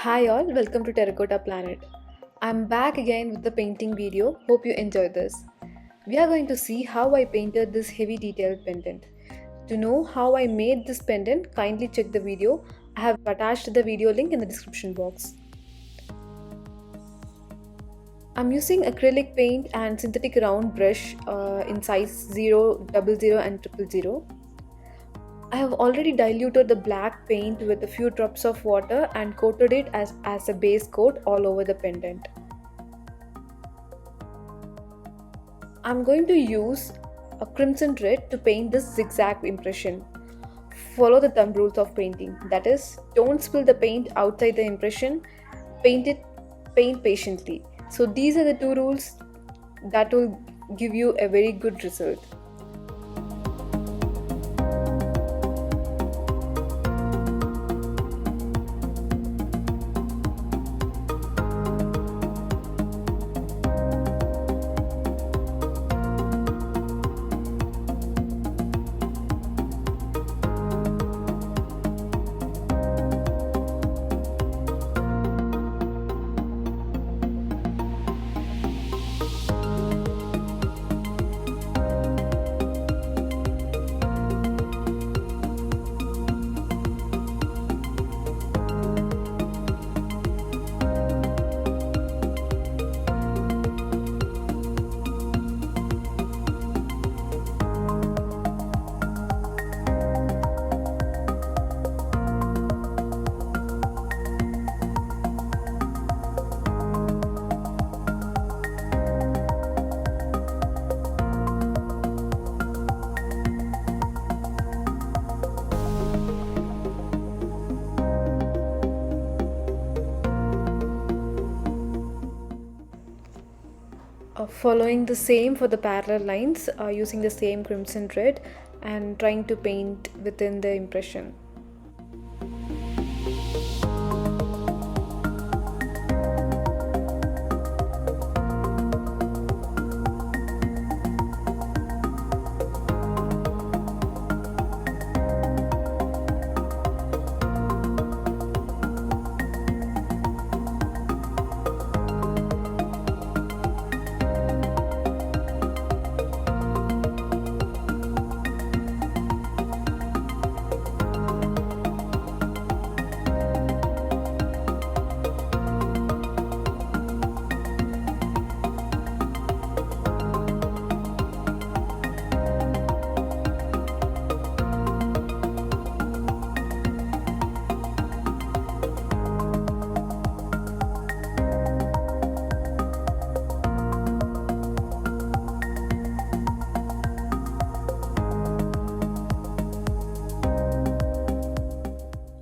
Hi all, welcome to Terracotta Planet. I'm back again with the painting video. Hope you enjoy this. We are going to see how I painted this heavy detailed pendant. To know how I made this pendant, kindly check the video. I have attached the video link in the description box. I'm using acrylic paint and synthetic round brush in size 0, 00 and 000. I have already diluted the black paint with a few drops of water and coated it as a base coat all over the pendant. I'm going to use a crimson red to paint this zigzag impression. Follow the thumb rules of painting. That is, don't spill the paint outside the impression. Paint patiently. So these are the two rules that will give you a very good result. Following the same for the parallel lines, using the same crimson red and trying to paint within the impression.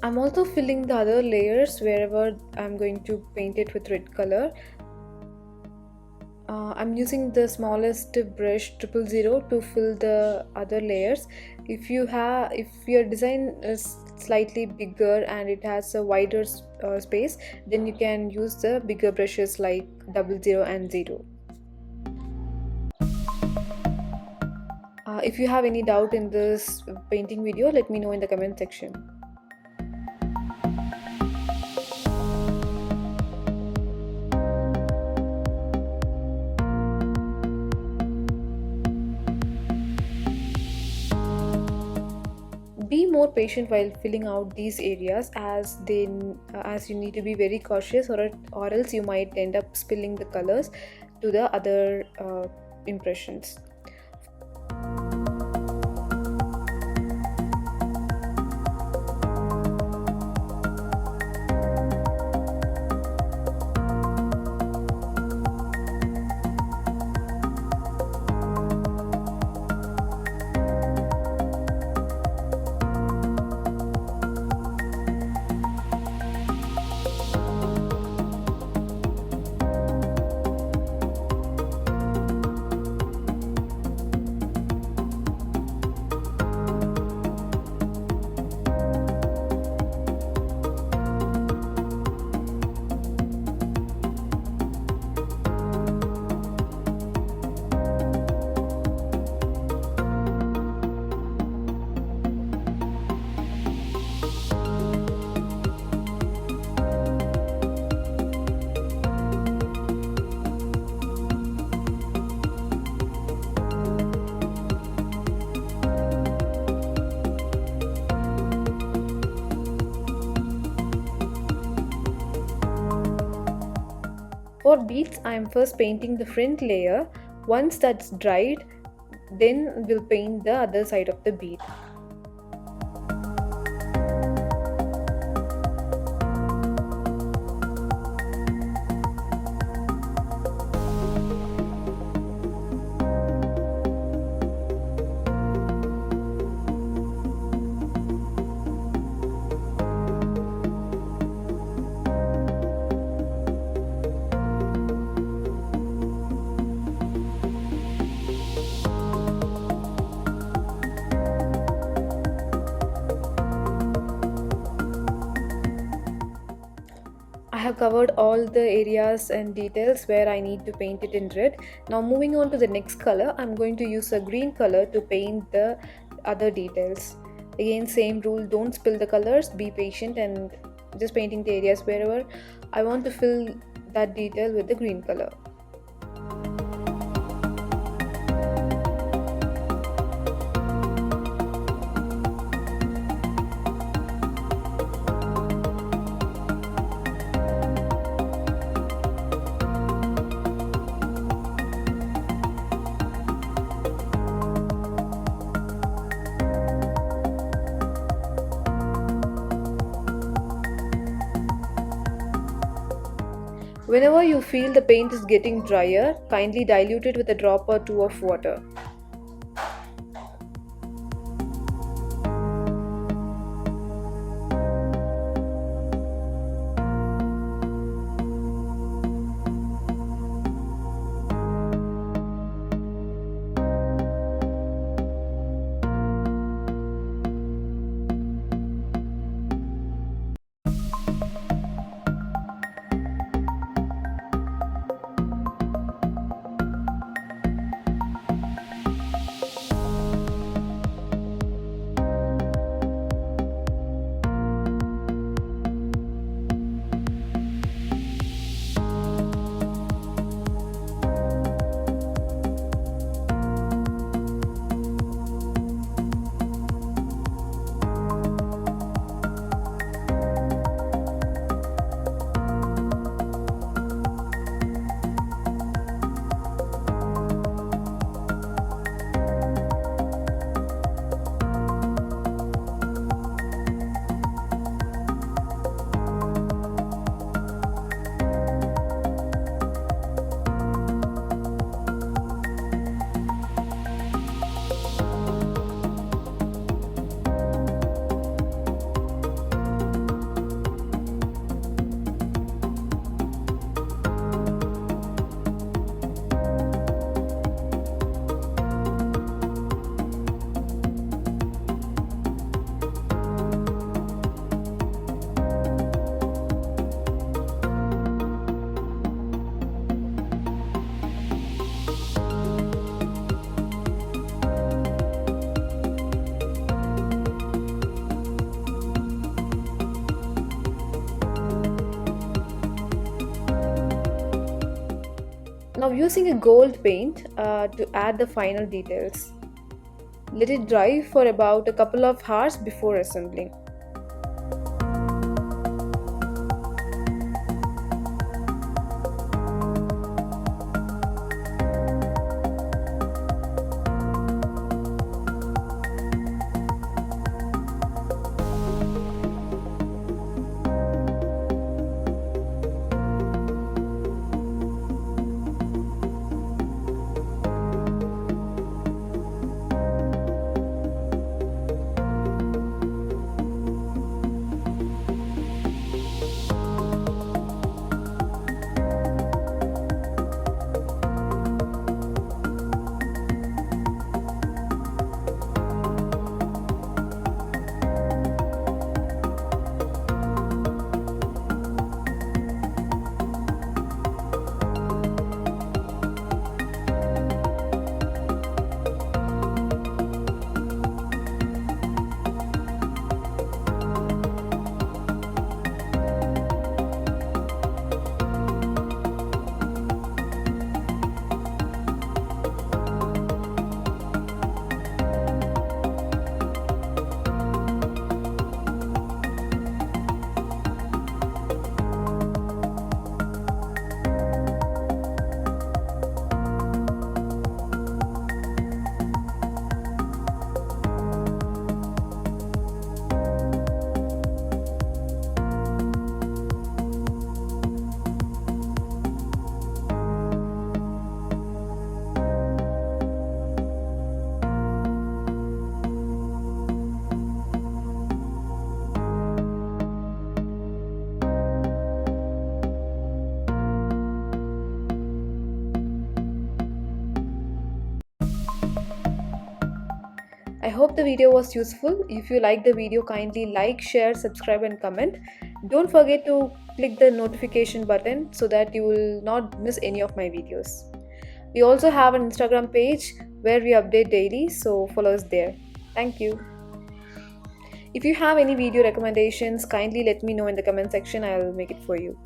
I'm also filling the other layers wherever I'm going to paint it with red color. I'm using the smallest brush 000 to fill the other layers. If your design is slightly bigger and it has a wider space, then you can use the bigger brushes like 00 and 0. If you have any doubt in this painting video, let me know in the comment section. Be more patient while filling out these areas as you need to be very cautious, or else you might end up spilling the colors to the other impressions. For beads, I am first painting the front layer. Once that's dried, then we'll paint the other side of the bead. I have covered all the areas and details where I need to paint it in red. Now moving on to the next color, I'm going to use a green color to paint the other details. Again, same rule, don't spill the colors, be patient and just painting the areas wherever I want to fill that detail with the green color. Whenever you feel the paint is getting drier, kindly dilute it with a drop or two of water. Now using a gold paint to add the final details. Let it dry for about a couple of hours before assembling. hope the video was useful. If you like the video, kindly like, share, subscribe and comment. Don't forget to click the notification button so that you will not miss any of my videos. We also have an Instagram page where we update daily, so follow us there. Thank you. If you have any video recommendations, kindly let me know in the comment section. I will make it for you.